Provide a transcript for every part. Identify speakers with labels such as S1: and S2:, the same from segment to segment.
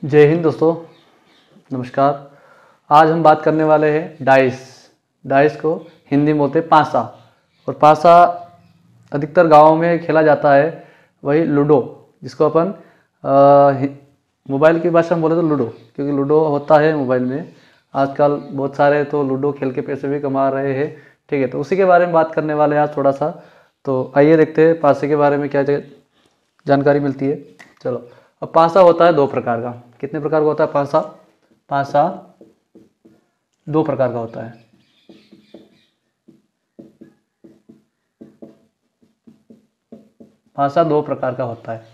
S1: जय हिंद दोस्तों, नमस्कार। आज हम बात करने वाले हैं डाइस को हिंदी में बोलते हैं पासा। और पासा अधिकतर गाँवों में खेला जाता है। वही लूडो, जिसको अपन मोबाइल की भाषा में बोले तो लूडो, क्योंकि लूडो होता है मोबाइल में। आजकल बहुत सारे तो लूडो खेल के पैसे भी कमा रहे हैं। ठीक है, तो उसी के बारे में बात करने वाले हैं आज थोड़ा सा। तो आइए देखते हैं पासे के बारे में क्या जानकारी मिलती है। चलो, अब पासा होता है दो प्रकार का। कितने प्रकार का होता है पासा? पासा दो प्रकार का होता है। पासा दो प्रकार का होता है।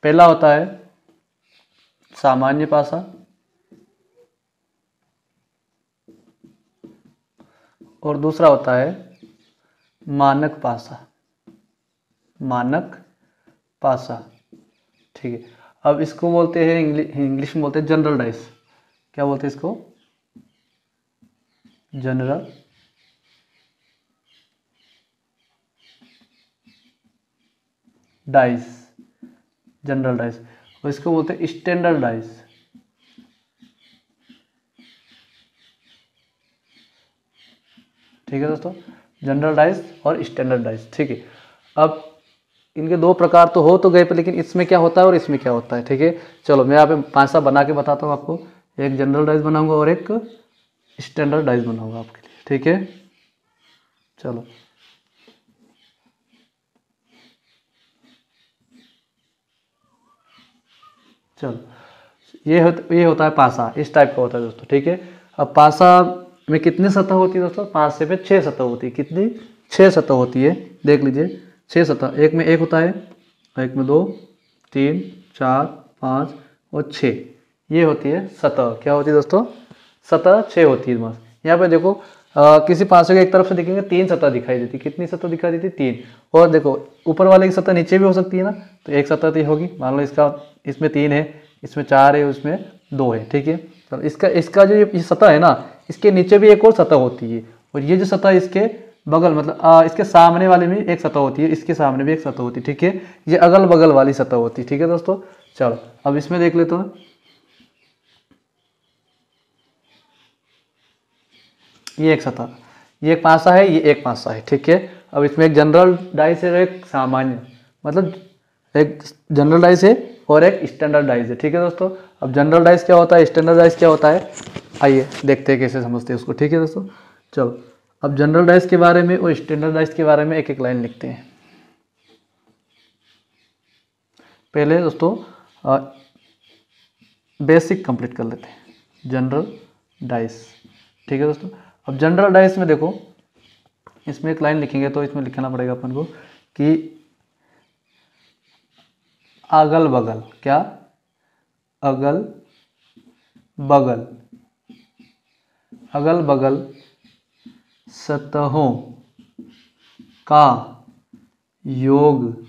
S1: पहला होता है सामान्य पासा और दूसरा होता है मानक पासा। मानक पासा, ठीक है। अब इसको बोलते हैं इंग्लिश में बोलते हैं जनरल डाइस। क्या बोलते हैं इसको? General dice, general dice. और इसको बोलते हैं स्टैंडर्ड डाइस। ठीक है दोस्तों, जनरल डाइस और स्टैंडर्ड डाइस। ठीक है, अब इनके दो प्रकार तो हो तो गए, पर लेकिन इसमें क्या होता है और इसमें क्या होता है। ठीक है, चलो मैं यहाँ पे पासा बना के बताता हूँ आपको। एक जनरल डाइस बनाऊंगा और एक स्टैंडर्ड डाइस बनाऊंगा आपके लिए। ठीक है, चलो। चलो, ये होता है पासा, इस टाइप का होता है दोस्तों। ठीक है, अब पासा में कितनी सतह होती है दोस्तों? 5 से 6 सतह होती है। कितनी? 6 सतह होती है। देख लीजिए, 6 सतह। एक में एक होता है, एक में 2, 3, 4, 5 और 6। ये होती है सतह। क्या होती है दोस्तों? सतह 6 होती है बस। यहाँ पे देखो, किसी पासे के एक तरफ से देखेंगे 3 सतह दिखाई देती। कितनी सतह दिखाई देती? 3। और देखो, ऊपर वाले की सतह नीचे भी हो सकती है ना, तो एक सतह तो होगी। मान लो इसमें 3 है, इसमें 4 है, उसमें 2 है। ठीक है, तो इसका जो ये सतह है ना, इसके नीचे भी एक और सतह होती है। और ये जो सतह इसके बगल, मतलब इसके सामने वाले में एक सतह होती है, इसके सामने भी एक सतह होती है। ठीक है, ये अगल बगल वाली सतह होती है। ठीक है दोस्तों, चलो अब इसमें देख लेते हैं। ये एक सतह, ये एक पासा है, ये एक पासा है। ठीक है, अब इसमें एक जनरल डाइस है और एक सामान्य, मतलब एक जनरल डाइस है और एक स्टैंडर्ड डाइस है। ठीक है दोस्तों, अब जनरल डाइस क्या होता है, स्टैंडर्ड डाइस क्या होता है, आइए देखते हैं कैसे समझते हैं उसको। ठीक है दोस्तों, चलो अब जनरल डाइस के बारे में और स्टैंडर्ड डाइस के बारे में एक एक लाइन लिखते हैं। पहले दोस्तों बेसिक कंप्लीट कर लेते हैं, जनरल डाइस। ठीक है दोस्तों, अब जनरल डाइस में देखो, इसमें एक लाइन लिखेंगे तो इसमें लिखना पड़ेगा अपन को कि अगल बगल, क्या? अगल बगल, अगल बगल सतहों का योग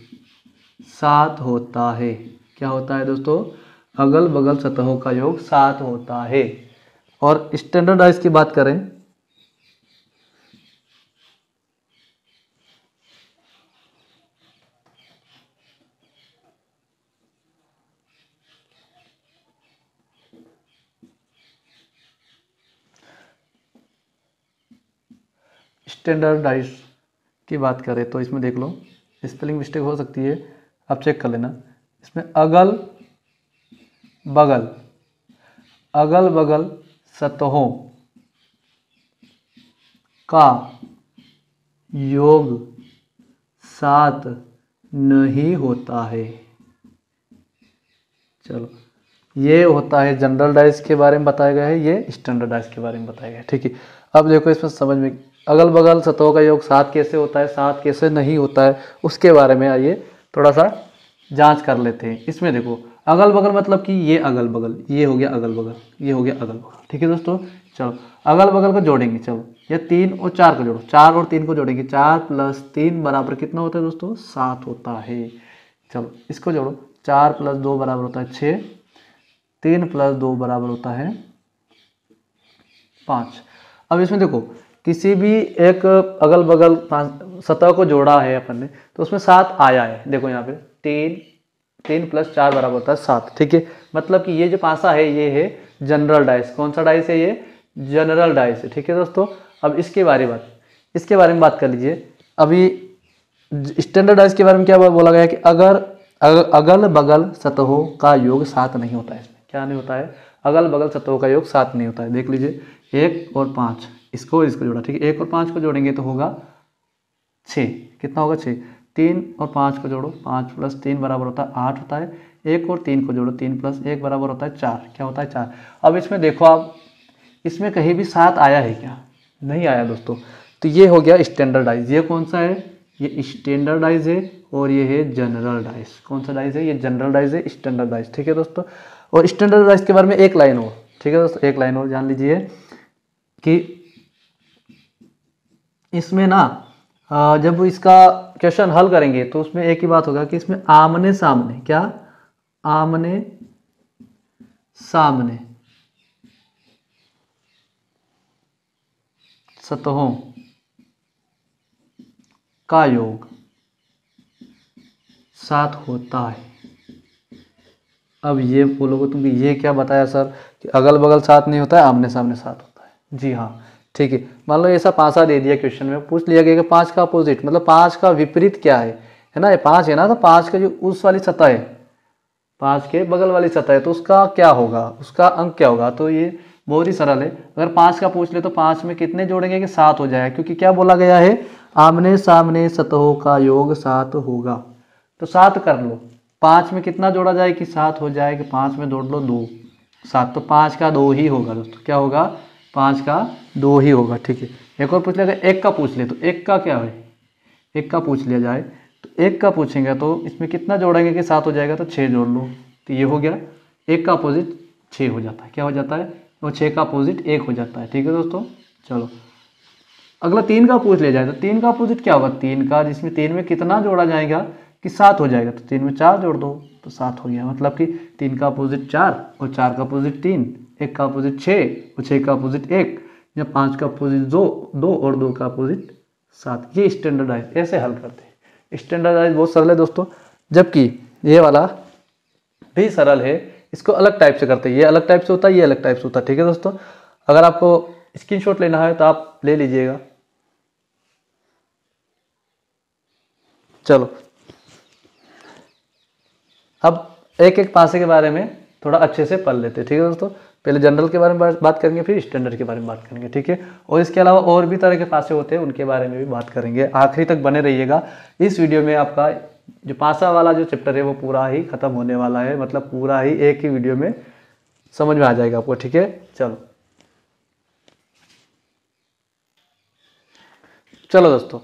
S1: 7 होता है। क्या होता है दोस्तों? अगल बगल सतहों का योग 7 होता है। और स्टैंडर्ड डाइस की बात करें, स्टैंडर्ड डाइस की बात करें तो इसमें देख लो, स्पेलिंग मिस्टेक हो सकती है, आप चेक कर लेना। इसमें अगल बगल, अगल बगल सतहों का योग 7 नहीं होता है। चलो, ये होता है जनरल डाइस के बारे में बताया गया है, ये स्टैंडर्ड डाइस के बारे में बताया गया है। ठीक है, अब देखो इसमें समझ में, अगल बगल सतहों का योग 7 कैसे होता है, 7 कैसे नहीं होता है, उसके बारे में आइए थोड़ा सा जांच कर लेते हैं। इसमें देखो, अगल बगल मतलब कि ये अगल बगल, ये हो गया अगल बगल, ये हो गया अगल बगल। ठीक है दोस्तों, चलो अगल बगल को जोड़ेंगे। चलो, ये 3 और 4 को जोड़ो, 4 और 3 को जोड़ेंगे, 4 + 3 बराबर कितना होता है दोस्तों? 7 होता है। चलो इसको जोड़ो, 4 + 2 बराबर होता है 6, 3 + 2 बराबर होता है 5। अब इसमें देखो, किसी भी एक अगल बगल सतह को जोड़ा है अपन ने, तो उसमें 7 आया है। देखो यहाँ पे 3, 3 + 4 बराबर होता है 7। ठीक है, मतलब कि ये जो पासा है ये है जनरल डाइस। कौन सा डाइस है ये? जनरल डाइस है। ठीक है दोस्तों, अब इसके बारे में बात कर लीजिए। अभी स्टैंडर्ड डाइस के बारे में क्या बोला गया कि अगर अगल बगल सतहों का योग 7 नहीं होता है। इसमें क्या नहीं होता है? अगल बगल सतहों का योग 7 नहीं होता है। देख लीजिए 1 और 5, इसको जोड़ा। ठीक है, 1 और 5 को जोड़ेंगे तो होगा 6। कितना होगा? 6। 3 और 5 को जोड़ो, 5 + 3 बराबर होता है 8 होता है। 1 और 3 को जोड़ो, 3 + 1 बराबर होता है 4। क्या होता है? 4। अब इसमें देखो आप, इसमें कहीं भी 7 आया है क्या? नहीं आया दोस्तों। तो ये हो गया स्टैंडर्डाइज। ये कौन सा है? ये स्टैंडर्डाइज है और ये है जनरल डाइस। कौन सा डाइस है? ये जनरल डाइस है, स्टैंडर्डाइज। ठीक है दोस्तों, और स्टैंडर्डाइज के बारे में एक लाइन और। ठीक है दोस्तों, एक लाइन और जान लीजिए कि इसमें ना जब इसका क्वेश्चन हल करेंगे तो उसमें एक ही बात होगा कि इसमें आमने सामने, क्या? आमने सामने सतहों का योग 7 होता है। अब ये बोलोगे तुम कि ये क्या बताया सर कि अगल बगल 7 नहीं होता है, आमने सामने 7 होता है? जी हाँ, ठीक है। मान लो ऐसा पासा दे दिया क्वेश्चन में, पूछ लिया गया कि 5 का अपोजिट मतलब 5 का विपरीत क्या है ना? ये 5 है ना, तो 5 का जो उस वाली सतह है, 5 के बगल वाली सतह है, तो उसका क्या होगा, उसका अंक क्या होगा? तो ये बहुत ही सरल है। अगर 5 का पूछ ले तो 5 में कितने जोड़ेंगे कि 7 हो जाएगा, क्योंकि क्या बोला गया है? आमने सामने सतहों का योग 7 होगा। तो 7 कर लो। 5 में कितना जोड़ा जाए कि 7 हो जाए? कि 5 में जोड़ लो 2, 7। तो 5 का 2 ही होगा दोस्तों। क्या होगा? 5 का 2 ही होगा। ठीक है, एक और पूछ लिया, 1 का पूछ ले तो 1 का क्या है? 1 का पूछ लिया जाए तो 1 का पूछेंगे तो इसमें कितना जोड़ेंगे कि 7 हो जाएगा? तो 6 जोड़ लो। तो ये हो गया, 1 का अपोजिट 6 हो जाता है। क्या हो जाता है? और 6 का अपोजिट 1 हो जाता है। ठीक है दोस्तों, चलो अगला 3 का पूछ लिया जाए तो 3 का अपोजिट क्या होगा? 3 का, जिसमें 3 में कितना जोड़ा जाएगा कि 7 हो जाएगा? तो 3 में 4 जोड़ दो तो 7 हो गया। मतलब कि 3 का अपोजिट 4 और 4 का अपोजिट 3, 1 का अपोजिट 6 और 6 का अपोजिट 1, या 5 का अपोजिट 2 और 2 का अपोजिट 7। ये स्टैंडर्डाइज ऐसे हल करते हैं। स्टैंडर्डाइज बहुत सरल है दोस्तों, जबकि ये वाला भी सरल है। इसको अलग टाइप से करते हैं, ये अलग टाइप से होता है, ये अलग टाइप से होता है। ठीक है दोस्तों, अगर आपको स्क्रीनशॉट लेना है तो आप ले लीजिएगा। चलो अब एक एक पासे के बारे में थोड़ा अच्छे से पढ़ लेते हैं। ठीक है दोस्तों, पहले जनरल के बारे में बात करेंगे, फिर स्टैंडर्ड के बारे में बात करेंगे। ठीक है, और इसके अलावा और भी तरह के पासे होते हैं, उनके बारे में भी बात करेंगे। आखिरी तक बने रहिएगा। इस वीडियो में आपका जो पासा वाला जो चैप्टर है वो पूरा ही खत्म होने वाला है, मतलब पूरा ही एक ही वीडियो में समझ में आ जाएगा आपको। ठीक है, चलो दोस्तों,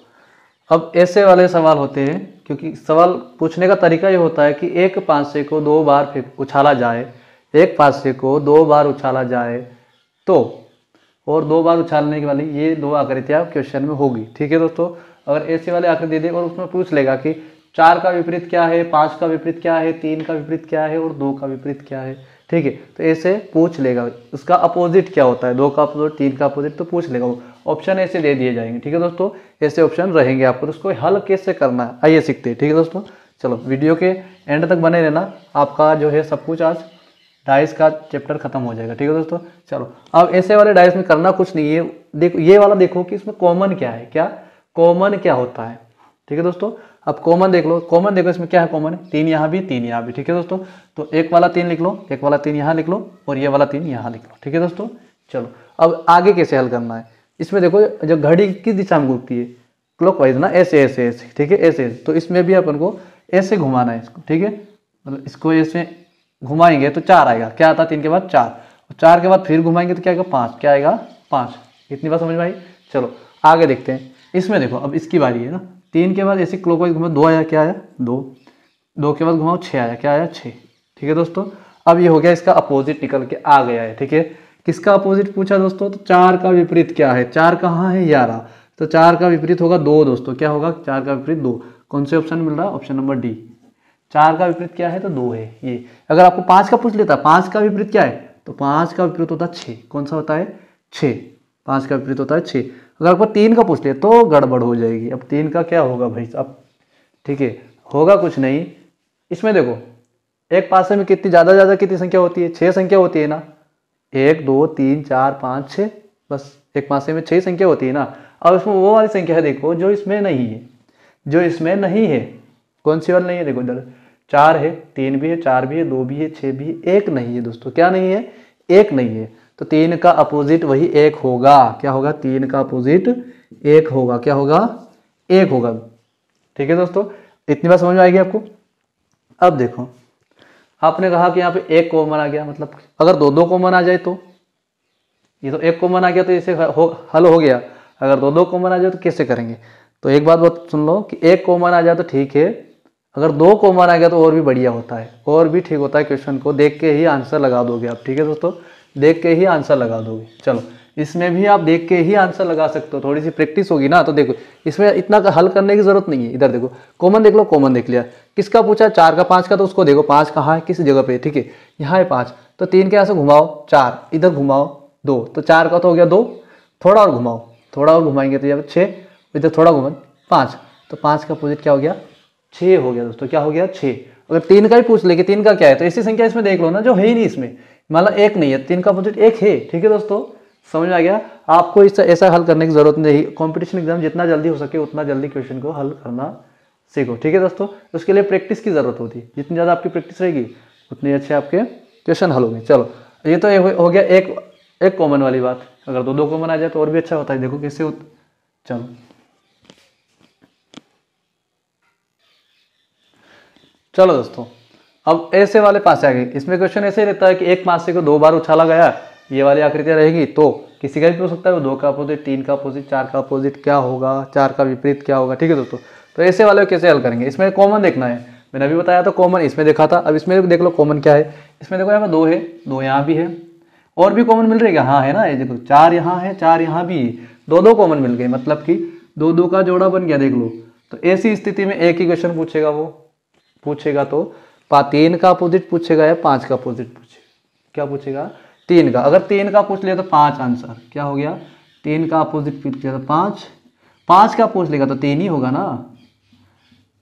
S1: अब ऐसे वाले सवाल होते हैं, क्योंकि सवाल पूछने का तरीका ये होता है कि एक पासे को 2 बार उछाला जाए, एक पासे को 2 बार उछाला जाए तो, और 2 बार उछालने के वाली ये 2 आकृतियाँ क्वेश्चन में होगी। ठीक है दोस्तों, अगर ऐसे वाले आकृति दे और उसमें पूछ लेगा कि 4 का विपरीत क्या है, 5 का विपरीत क्या है, 3 का विपरीत क्या है और 2 का विपरीत क्या है। ठीक है, तो ऐसे पूछ लेगा उसका अपोजिट क्या होता है, 2 का अपोजिट, 3 का अपोजिट, तो पूछ लेगा वो। ऑप्शन ऐसे दे दिए जाएंगे। ठीक है दोस्तों, ऐसे ऑप्शन रहेंगे आपको, उसको हल कैसे करना है आइए सीखते हैं। ठीक है दोस्तों, चलो वीडियो के एंड तक बने रहना, आपका जो है सब कुछ आज डाइस का चैप्टर खत्म हो जाएगा। ठीक है दोस्तों, चलो अब ऐसे वाले डाइस में करना कुछ नहीं है। देखो ये वाला देखो कि इसमें कॉमन क्या है, क्या कॉमन क्या होता है। ठीक है दोस्तों, अब कॉमन देख लो, कॉमन देखो इसमें क्या है कॉमन है, 3 यहाँ भी 3 यहाँ भी। ठीक है दोस्तों, तो एक वाला 3 लिख लो, एक वाला 3 यहाँ लिख लो और ये वाला 3 यहाँ लिख लो। ठीक है दोस्तों, चलो अब आगे कैसे हल करना है। इसमें देखो जो घड़ी किस दिशा में घूमती है, क्लॉकवाइज ना, ऐसे ऐसे ऐसे। ठीक है, ऐसे ऐसे, तो इसमें भी अपन को ऐसे घुमाना है इसको। ठीक है, मतलब इसको ऐसे घुमाएंगे तो 4 आएगा। क्या आता है 3 के बाद 4, और 4 के बाद फिर घुमाएंगे तो क्या आएगा 5। क्या आएगा 5। इतनी बात समझ में आई। चलो आगे देखते हैं। इसमें देखो अब इसकी बारी है ना, 3 के बाद ऐसे क्लॉकवाइज घुमाओ, 2 आया, क्या आया 2, 2 के बाद घुमाओ 6 आया, क्या आया 6। ठीक है दोस्तों, अब ये हो गया इसका अपोजिट निकल के आ गया है। ठीक है, किसका अपोजिट पूछा दोस्तों, तो 4 का विपरीत क्या है, 4 कहाँ है 11, तो 4 का विपरीत होगा 2 दोस्तों। क्या होगा 4 का विपरीत 2, कौन से ऑप्शन मिल रहा है, ऑप्शन नंबर डी। 4 का विपरीत क्या है तो 2 है ये। अगर आपको 5 का पूछ लेता, 5 का विपरीत क्या है, तो 5 का विपरीत होता है 6। कौन सा होता है 6, 5 का विपरीत होता है 6। अगर आपको 3 का पूछ ले तो गड़बड़ हो जाएगी। अब 3 का क्या होगा भाई अब, ठीक है, होगा कुछ नहीं। इसमें देखो एक पासे में कितनी ज़्यादा कितनी संख्या होती है, 6 संख्या होती है ना, 1 2 3 4 5 6, बस एक पासे में 6 संख्या होती है ना। अब इसमें वो वाली संख्या है देखो जो इसमें नहीं है, जो इसमें नहीं है, कौन सी वाली नहीं है, देखो इधर 4 है, 3 भी है, 4 भी है, 2 भी है, 6 भी है, 1 नहीं है दोस्तों। क्या नहीं है, 1 नहीं है। तो 3 का अपोजिट वही 1 होगा। क्या होगा, 3 का अपोजिट 1 होगा। क्या होगा, 1 होगा। ठीक है दोस्तों, इतनी बात समझ में आएगी आपको। अब देखो, आपने कहा कि यहाँ पे 1 कॉमन आ गया, मतलब अगर 2 कॉमन आ जाए तो, ये तो 1 कॉमन आ गया तो इसे हल हो गया। अगर 2 कॉमन आ जाए तो कैसे करेंगे। तो एक बात सुन लो कि 1 कॉमन आ जाए तो ठीक है, अगर 2 कॉमन आ गया तो और भी बढ़िया होता है, और भी ठीक होता है। क्वेश्चन को देख के ही आंसर लगा दोगे आप। ठीक है दोस्तों, देख के ही आंसर लगा दोगे। चलो, इसमें भी आप देख के ही आंसर लगा सकते हो, थोड़ी सी प्रैक्टिस होगी ना। तो देखो, इसमें इतना हल करने की जरूरत नहीं है। इधर देखो, कॉमन देख लो, कॉमन देख लिया। किसका पूछा, 4 का 5 का, तो उसको देखो 5 कहाँ है, किस जगह पे। ठीक है, यहाँ है 5, तो 3 के यहाँ से घुमाओ 4, इधर घुमाओ 2, तो 4 का तो हो गया 2, थोड़ा और घुमाओ, थोड़ा और घुमाएंगे तो यहाँ पे 6, इधर थोड़ा घुमा 5, तो 5 का अपोजिट क्या हो गया, 6 हो गया दोस्तों। क्या हो गया, 6। अगर 3 का ही पूछ ले कि 3 का क्या है, तो ऐसी संख्या इसमें देख लो ना जो है ही नहीं इसमें, मतलब 1 नहीं है, 3 का अपोजिट 1 है। ठीक है दोस्तों, समझ में आ गया। आपको इस ऐसा हल करने की जरूरत नहीं। कंपटीशन एग्जाम जितना जल्दी हो सके उतना जल्दी क्वेश्चन को हल करना सीखो। ठीक है दोस्तों, उसके लिए प्रैक्टिस की जरूरत होती है। जितनी ज़्यादा आपकी प्रैक्टिस रहेगी उतने अच्छे आपके क्वेश्चन हल होंगे। चलो, ये तो हो गया एक कॉमन वाली बात। अगर 2 कॉमन आ जाए तो और भी अच्छा होता है। देखो कैसे चलो, चलो दोस्तों, अब ऐसे वाले पासे आ गए। इसमें क्वेश्चन ऐसे ही रहता है कि एक पासे को 2 बार उछाला गया, ये वाली आकृतियां रहेगी, तो किसी का भी पूछ सकता है, 2 का अपोजिट, 3 का अपोजिट, 4 का अपोजिट क्या होगा, 4 का विपरीत क्या होगा। ठीक है दोस्तों, तो ऐसे वाले को कैसे हल करेंगे। इसमें कॉमन देखना है, मैंने अभी बताया था कॉमन इसमें देखा था। अब इसमें देख लो कॉमन क्या है। इसमें देखो यहाँ पर 2 है, 2 यहाँ भी है, और भी कॉमन मिल रही है। हाँ है ना, ये देखो 4 यहाँ है, 4 यहाँ भी है, 2 कॉमन मिल गए, मतलब कि 2 का जोड़ा बन गया। देख लो, तो ऐसी स्थिति में एक ही क्वेश्चन पूछेगा, वो पूछेगा तो 3 का अपोजिट पूछेगा या 5 का अपोजिट पूछेगा। क्या पूछेगा, 3 का। अगर 3 का पूछ लिया तो 5 आंसर। क्या हो गया, 3 का अपोजिट पूछ लिया तो 5, 5 का पूछ लेगा तो 3 ही होगा ना,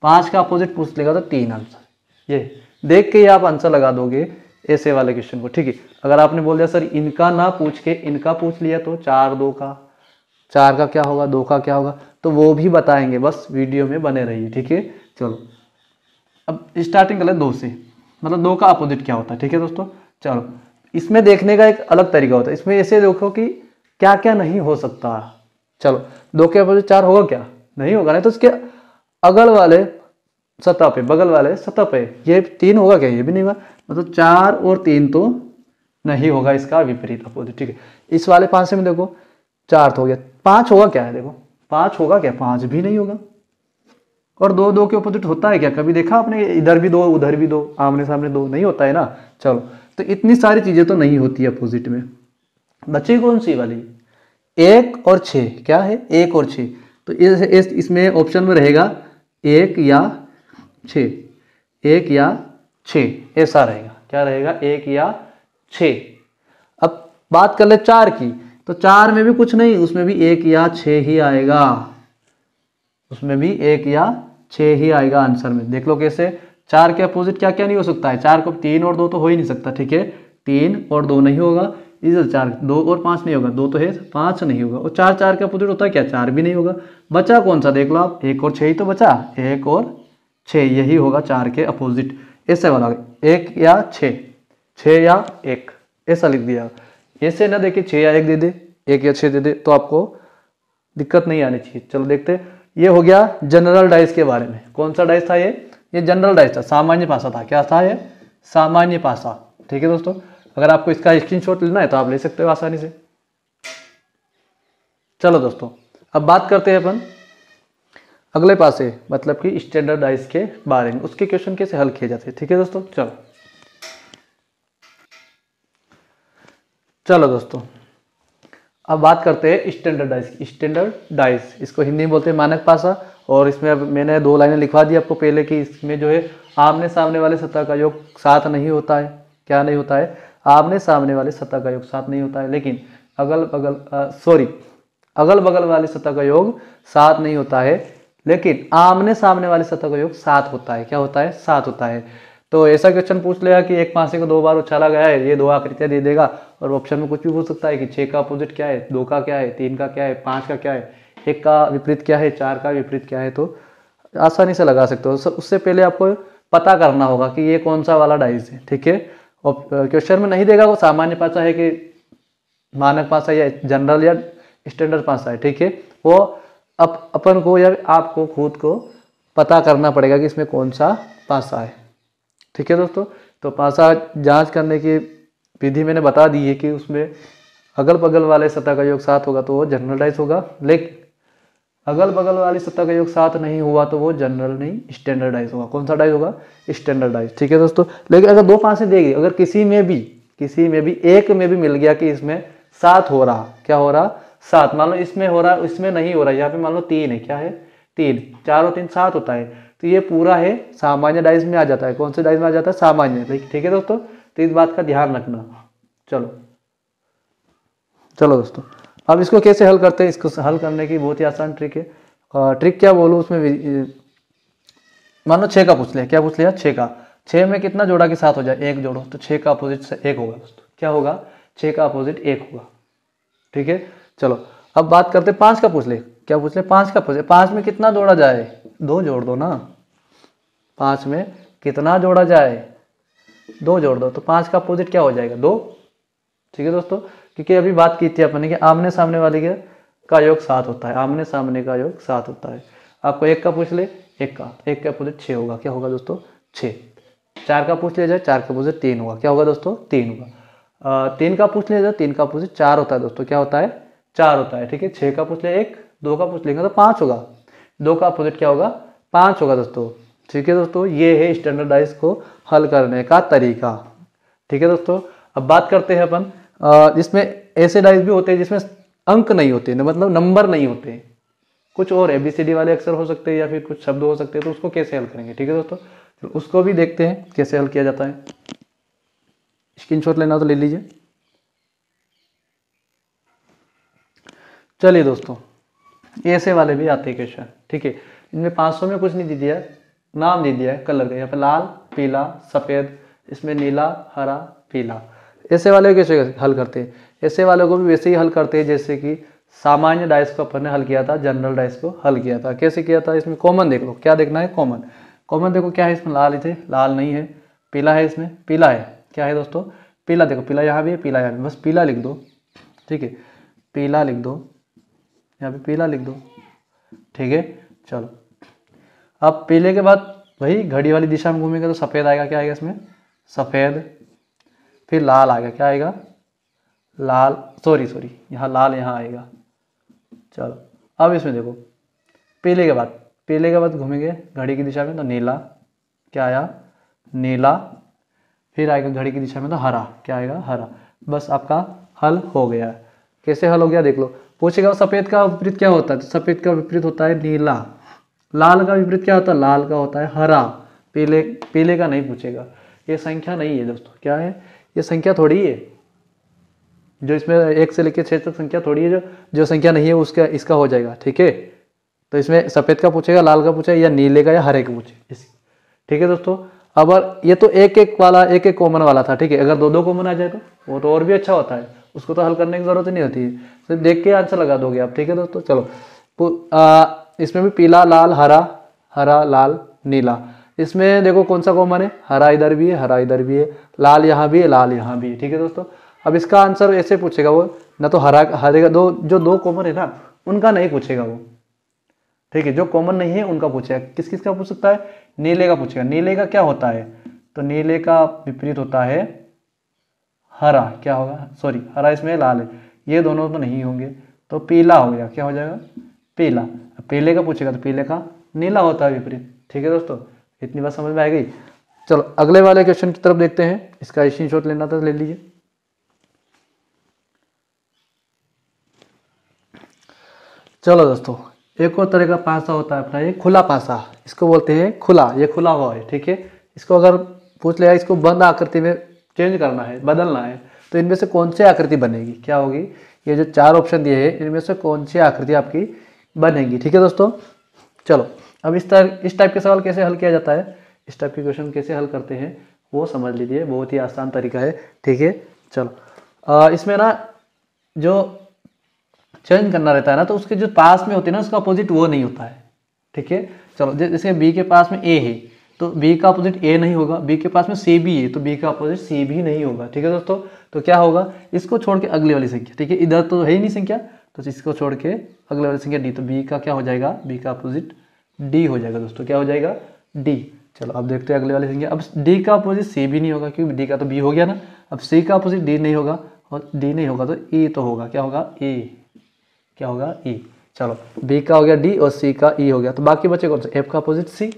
S1: 5 का अपोजिट पूछ लेगा तो 3 आंसर। ये देख के ही आप आंसर लगा दोगे ऐसे वाले क्वेश्चन को। ठीक है, अगर आपने बोल दिया सर इनका ना पूछ के इनका पूछ लिया तो 4 2 का, 4 का क्या होगा, 2 का क्या होगा, तो वो भी बताएंगे। बस वीडियो में बने रहिए। ठीक है, चलो अब स्टार्टिंग कर ले 2 से, मतलब 2 का अपोजिट क्या होता है। ठीक है दोस्तों, चलो इसमें देखने का एक अलग तरीका होता है। इसमें ऐसे देखो कि क्या क्या नहीं हो सकता। चलो, 2 के अपोजिट 4 होगा क्या, नहीं होगा। नहीं तो उसके अगल वाले सतह पे, बगल वाले सतह पे ये 3 होगा क्या, ये भी नहीं होगा। मतलब 4 और 3 तो नहीं होगा, इसका विपरीत अपोजिट। ठीक है, इस वाले 5 में देखो 4 तो हो गया, 5 होगा क्या है, देखो 5 होगा क्या, 5 भी नहीं होगा। और 2 के अपोजिट होता है क्या, कभी देखा आपने, इधर भी 2 उधर भी 2, आमने सामने 2 नहीं होता है ना। चलो, तो इतनी सारी चीजें तो नहीं होती है अपोजिट में। बची कौन सी वाली, 1 और 6। क्या है, 1 और 6। तो इसमें ऑप्शन में रहेगा 1 या 6, 1 या 6 ऐसा रहेगा। क्या रहेगा, 1 या 6। अब बात कर ले 4 की, तो 4 में भी कुछ नहीं, उसमें भी 1 या 6 ही आएगा, उसमें भी 1 या 6 ही आएगा आंसर में। देख लो कैसे, 4 के अपोजिट क्या क्या नहीं हो सकता है। 4 को 3 और 2 तो हो ही नहीं सकता। ठीक है, 3 और 2 नहीं होगा, इधर 4, 2 और 5 नहीं होगा, 2 तो है, 5 नहीं होगा। और 4 के अपोजिट होता है क्या, 4 भी नहीं होगा। बचा कौन सा, देख लो आप, 1 और 6 ही तो बचा, 1 और 6 यही होगा 4 के अपोजिट। ऐसे वाला 1 या 6, 6 या 1 ऐसा लिख दिया। ऐसे ना देखिए 6 या 1 दे दे, 1 या 6 दे दे, तो आपको दिक्कत नहीं आनी चाहिए। चलो देखते, ये हो गया जनरल डाइस के बारे में। कौन सा डाइस था ये जनरल डाइस था, सामान्य पासा था। क्या था ये, सामान्य पासा। ठीक है दोस्तों, अगर आपको इसका स्क्रीनशॉट लेना है तो आप ले सकते हो आसानी से। चलो दोस्तों, अब बात करते हैं अपन अगले पासे, मतलब कि स्टैंडर्ड डाइस के बारे में, उसके क्वेश्चन कैसे हल किए जाते हैं। ठीक है दोस्तों, चलो दोस्तों, अब बात करते हैं स्टैंडर्ड डाइस की। स्टैंडर्ड डाइस, इसको हिंदी में बोलते हैं मानक पासा। और इसमें अब मैंने 2 लाइनें लिखवा दी आपको पहले कि इसमें जो है आमने सामने वाले सतह का योग 7 नहीं होता है। क्या नहीं होता है, आमने सामने वाले सतह का योग 7 नहीं होता है, लेकिन अगल बगल वाले सतह का योग 7 नहीं होता है, लेकिन आमने सामने वाले सतह का योग 7 होता है। क्या होता है, 7 होता है। तो ऐसा क्वेश्चन पूछ लेगा कि एक पासे को 2 बार उछाला गया है, ये 2 आकृतियां दे देगा, और ऑप्शन में कुछ भी पूछ सकता है कि 6 का अपोजिट क्या है, 2 का क्या है, 3 का क्या है, 5 का क्या है, 1 का विपरीत क्या है, 4 का विपरीत क्या है। तो आसानी से लगा सकते हो। उससे पहले आपको पता करना होगा कि ये कौन सा वाला डाइस है, ठीक है। और क्वेश्चन में नहीं देगा वो सामान्य पासा है कि मानक पासा या जनरल या स्टैंडर्ड पासा है, ठीक है। वो अपन को या आपको खुद को पता करना पड़ेगा कि इसमें कौन सा पासा है, ठीक है दोस्तों। तो पासा जांच करने की विधि मैंने बता दी है कि उसमें अगल बगल वाले सतह का योग 7 होगा तो वो जनरल डाइस होगा, लेकिन अगल बगल वाली सतह का योग 7 नहीं हुआ तो वो जनरल नहीं स्टैंडर्ड डाइस होगा। कौन सा डाइस होगा? स्टैंडर्ड डाइस, ठीक है दोस्तों। लेकिन अगर 2 पासे देगी, अगर किसी में भी एक में भी मिल गया कि इसमें 7 हो रहा, क्या हो रहा? 7, मान लो इसमें हो रहा, इसमें नहीं हो रहा, यहाँ पे मान लो 3 है, क्या है? 3, 4 और 3 7 होता है, तो ये पूरा है सामान्य डाइस में आ जाता है। कौन से डाइस में आ जाता है? सामान्य, ठीक है दोस्तों। तो इस बात का ध्यान रखना। चलो दोस्तों, अब इसको कैसे हल करते हैं? इसको हल करने की बहुत ही आसान ट्रिक है। ट्रिक क्या बोलूँ उसमें, मान लो 6 का पूछ लिया, क्या पूछ लिया? 6 का। 6 में कितना जोड़ा के 7 हो जाए? 1 जोड़ो, तो 6 का अपोजिट 1 होगा दोस्तों। क्या होगा? 6 का अपोजिट 1 होगा, ठीक है। चलो अब बात करते 5 का पूछ ले, क्या पूछ ले? 5 का पूछ ले। 5 में कितना जोड़ा जाए? 2 जोड़ दो ना। 5 में कितना जोड़ा जाए? 2 जोड़ दो, तो 5 का अपोजिट क्या हो जाएगा? 2, ठीक है दोस्तों। क्योंकि अभी बात की थी अपने कि आमने सामने वाले का योग 7 होता है, आमने सामने का योग 7 होता है। आपको 1 का पूछ ले, 1 का अपोजिट 6 होगा, क्या होगा दोस्तों? 6। 4 का पूछ लिया जाए, 4 का अपोजिट 3 होगा, क्या होगा दोस्तों? 3 होगा। 3 का पूछ लिया जाए, 3 का अपोजिट 4 होता है दोस्तों, क्या होता है? 4 होता है, ठीक है। 6 का पूछ लिया 1, 2 का पूछ लेंगे तो 5 होगा, 2 का अपोजिट क्या होगा? 5 होगा दोस्तों, ठीक है दोस्तों। ये है स्टैंडर्ड डाइस को हल करने का तरीका, ठीक है दोस्तों। अब बात करते हैं अपन जिसमें ऐसे डाइस भी होते हैं जिसमें अंक नहीं होते, मतलब नंबर नहीं होते, कुछ और ABCD वाले अक्षर हो सकते हैं या फिर कुछ शब्द हो सकते हैं, तो उसको कैसे हल करेंगे, ठीक है दोस्तों। तो उसको भी देखते हैं कैसे हल किया जाता है। स्क्रीनशॉट लेना तो ले लीजिए। चलिए दोस्तों, ऐसे वाले भी आते हैं क्वेश्चन, ठीक है। इनमें 500 में कुछ नहीं दे दिया, नाम दे दिया है कलर का, यहाँ पे लाल, पीला, सफ़ेद, इसमें नीला, हरा, पीला। ऐसे वाले कैसे हल करते हैं? ऐसे वालों को भी वैसे ही हल करते हैं जैसे कि सामान्य डाइस को अपन ने हल किया था, जनरल डाइस को हल किया था। कैसे किया था? इसमें कॉमन देख लो, क्या देखना है? कॉमन देखो क्या है इसमें? लाल थे, लाल नहीं है। पीला है, इसमें पीला है, क्या है दोस्तों? पीला। देखो पीला यहाँ भी है, पीला यहाँ भी, बस पीला लिख दो, ठीक है। पीला लिख दो, यहाँ पे पीला लिख दो, ठीक है। चलो अब पीले के बाद वही घड़ी वाली दिशा में घूमेंगे तो सफ़ेद आएगा, क्या आएगा इसमें? सफ़ेद। फिर लाल आएगा, क्या आएगा? लाल, सॉरी यहाँ लाल यहाँ आएगा। चलो अब इसमें देखो पीले के बाद घूमेंगे घड़ी की दिशा में तो नीला, क्या आया? नीला। फिर आएगा घड़ी की दिशा में तो हरा, क्या आएगा? हरा। बस आपका हल हो गया। कैसे हल हो गया देख लो। पूछेगा सफ़ेद का विपरीत क्या होता है? तो सफ़ेद का विपरीत होता है नीला। लाल का विपरीत क्या होता है? लाल का होता है हरा। पीले का नहीं पूछेगा। ये संख्या नहीं है दोस्तों, क्या है? ये संख्या थोड़ी है जो इसमें 1 से लेकर 6 तक संख्या थोड़ी है, जो संख्या नहीं है उसका इसका हो जाएगा, ठीक है। तो इसमें सफ़ेद का पूछेगा, लाल का पूछेगा, या नीले का या हरे का पूछे, ठीक है दोस्तों। अब ये तो एक कॉमन वाला था, ठीक है। अगर 2 कॉमन आ जाए तो वो तो और भी अच्छा होता है, उसको तो हल करने की जरूरत नहीं होती है, तो देख के आंसर लगा दोगे आप, ठीक है दोस्तों। चलो इसमें भी पीला, लाल, हरा, लाल, नीला। इसमें देखो कौन सा कॉमन है? हरा इधर भी है, हरा इधर भी है, लाल यहाँ भी है, लाल यहाँ भी है, ठीक है दोस्तों। अब इसका आंसर ऐसे पूछेगा वो, ना तो हरे का जो 2 कॉमन है ना उनका नहीं पूछेगा वो, ठीक है। जो कॉमन नहीं है उनका पूछेगा। किस का पूछ सकता है? नीले का पूछेगा। नीले का क्या होता है? तो नीले का विपरीत होता है हरा, क्या होगा? सॉरी हरा इसमें लाल है, ये दोनों तो नहीं होंगे, तो पीला हो गया, क्या हो जाएगा? पीला। पीले का पूछेगा तो पीले का नीला होता है विपरीत, ठीक है दोस्तों। इतनी बात समझ में आ गई। चलो अगले वाले क्वेश्चन की तरफ देखते हैं। इसका स्क्रीनशॉट लेना था तो ले लीजिए। चलो दोस्तों, एक और तरह का पासा होता है अपना, ये खुला पासा, इसको बोलते हैं खुला। ये खुला हुआ है, ठीक है। इसको अगर पूछ लिया इसको बंद आकृति में चेंज करना है, बदलना है, तो इनमें से कौन सी आकृति बनेगी? क्या होगी? ये जो 4 ऑप्शन दिए हैं इनमें से कौन सी आकृति आपकी बनेगी, ठीक है दोस्तों। चलो अब इस टाइप के सवाल कैसे हल किया जाता है? इस टाइप के क्वेश्चन कैसे हल करते हैं वो समझ लीजिए, बहुत ही आसान तरीका है। ठीक है, चलो इसमें ना जो चेंज करना रहता है ना, तो उसके जो पास में होते हैं ना उसका अपोजिट वो नहीं होता है। ठीक है, चलो जैसे बी के पास में ए है तो बी का अपोजिट ए नहीं होगा, बी के पास में सी भी है तो बी का अपोजिट सी भी नहीं होगा। ठीक है दोस्तों, तो क्या होगा, इसको छोड़ के अगली वाली संख्या, ठीक है, इधर तो है ही नहीं संख्या, तो इसको छोड़ के अगले वाली संख्या डी, तो बी का क्या हो जाएगा, बी का अपोजिट डी हो जाएगा दोस्तों, क्या हो जाएगा, डी। चलो अब देखते हैं अगले वाली संख्या। अब डी का अपोजिट सी भी नहीं होगा क्योंकि डी का तो बी हो गया ना, अब सी का अपोजिट डी नहीं होगा और डी नहीं होगा तो ई तो होगा, क्या होगा, ई, क्या होगा, ई। चलो बी का हो गया डी और सी का ई हो गया, तो बाकी बचे कौन सा, एफ का अपोजिट सी,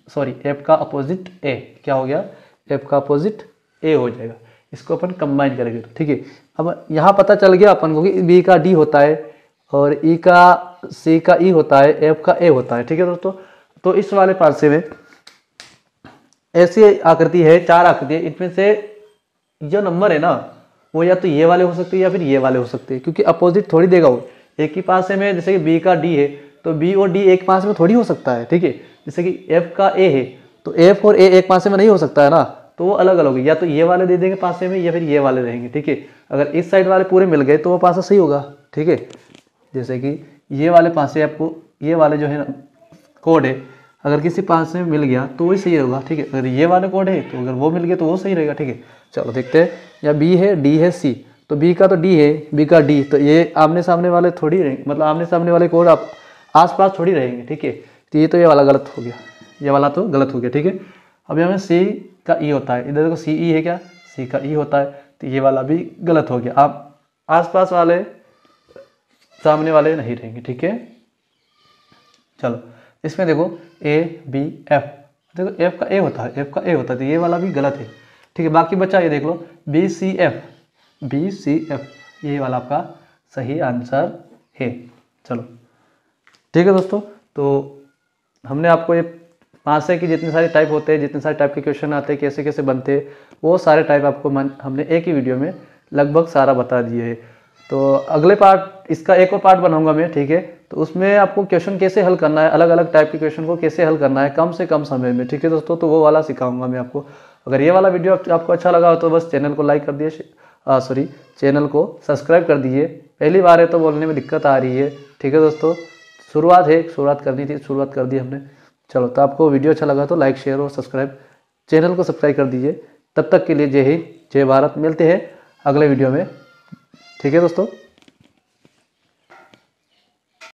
S1: सॉरी एफ का अपोजिट ए, क्या हो गया, एफ का अपोजिट ए हो जाएगा। इसको अपन कंबाइन करेंगे तो ठीक है। अब यहाँ पता चल गया अपन को कि बी का डी होता है और ई का सी का ई होता है, एफ का ए होता है। ठीक है दोस्तों, तो इस वाले पार्से में ऐसी आकृति है, 4 आकृति है, इनमें से जो नंबर है ना वो या तो ये वाले हो सकते हैं या फिर ये वाले हो सकते हैं, क्योंकि अपोजिट थोड़ी देगा वो। एक ही पासे में जैसे कि बी का डी है तो बी और डी एक पासे में थोड़ी हो सकता है। ठीक है, जैसे कि एफ का ए है तो एफ और ए एक पासे में नहीं हो सकता है ना, तो वो अलग अलग होगी, या तो ये वाले दे देंगे पासे में या फिर ये वाले रहेंगे। ठीक है, अगर इस साइड वाले पूरे मिल गए तो वो पासा सही होगा। ठीक है, जैसे कि ये वाले पासे आपको ये वाले जो है ना कोड है, अगर किसी पास में मिल गया तो वही सही होगा। ठीक है, अगर ये वाले कोड है तो अगर वो मिल गया तो वो सही रहेगा। ठीक है, चलो देखते हैं, या बी है डी है सी, तो बी का तो डी है, बी का डी, तो ये आमने सामने वाले थोड़ी रहेंगे, मतलब आमने सामने वाले कोड आप आसपास थोड़ी रहेंगे। ठीक है, तो ये तो ये वाला गलत हो गया, ये वाला तो गलत हो गया। ठीक है, अब यहाँ में सी का ई होता है, इधर देखो सी ई है, क्या सी का ई होता है, तो ये वाला भी गलत हो गया। आप आसपास वाले सामने वाले नहीं रहेंगे। ठीक है, चलो इसमें देखो ए बी एफ, देखो एफ का ए होता है, एफ का ए होता है, तो ये वाला भी गलत है। ठीक है, बाकी बचा ये देख लो B C F, B C F, ये वाला आपका सही आंसर है। चलो ठीक है दोस्तों, तो हमने आपको ये पासे की जितने सारे टाइप होते हैं, जितने सारे टाइप के क्वेश्चन आते हैं, कैसे कैसे बनते हैं, वो सारे टाइप आपको हमने एक ही वीडियो में लगभग सारा बता दिए है। तो अगले पार्ट, इसका एक और पार्ट बनाऊंगा मैं। ठीक है, तो उसमें आपको क्वेश्चन कैसे हल करना है, अलग अलग टाइप के क्वेश्चन को कैसे हल करना है कम से कम समय में। ठीक है दोस्तों, तो वो वाला सिखाऊंगा मैं आपको। अगर ये वाला वीडियो आपको अच्छा लगा हो तो बस चैनल को लाइक कर दिए, चैनल को सब्सक्राइब कर दीजिए। पहली बार है तो बोलने में दिक्कत आ रही है। ठीक है दोस्तों, शुरुआत करनी थी, शुरुआत कर दी हमने। चलो, तो आपको वीडियो अच्छा लगा तो लाइक शेयर और सब्सक्राइब, चैनल को सब्सक्राइब कर दीजिए। तब तक के लिए जय हिंद जय भारत, मिलते हैं अगले वीडियो में। ठीक है दोस्तों।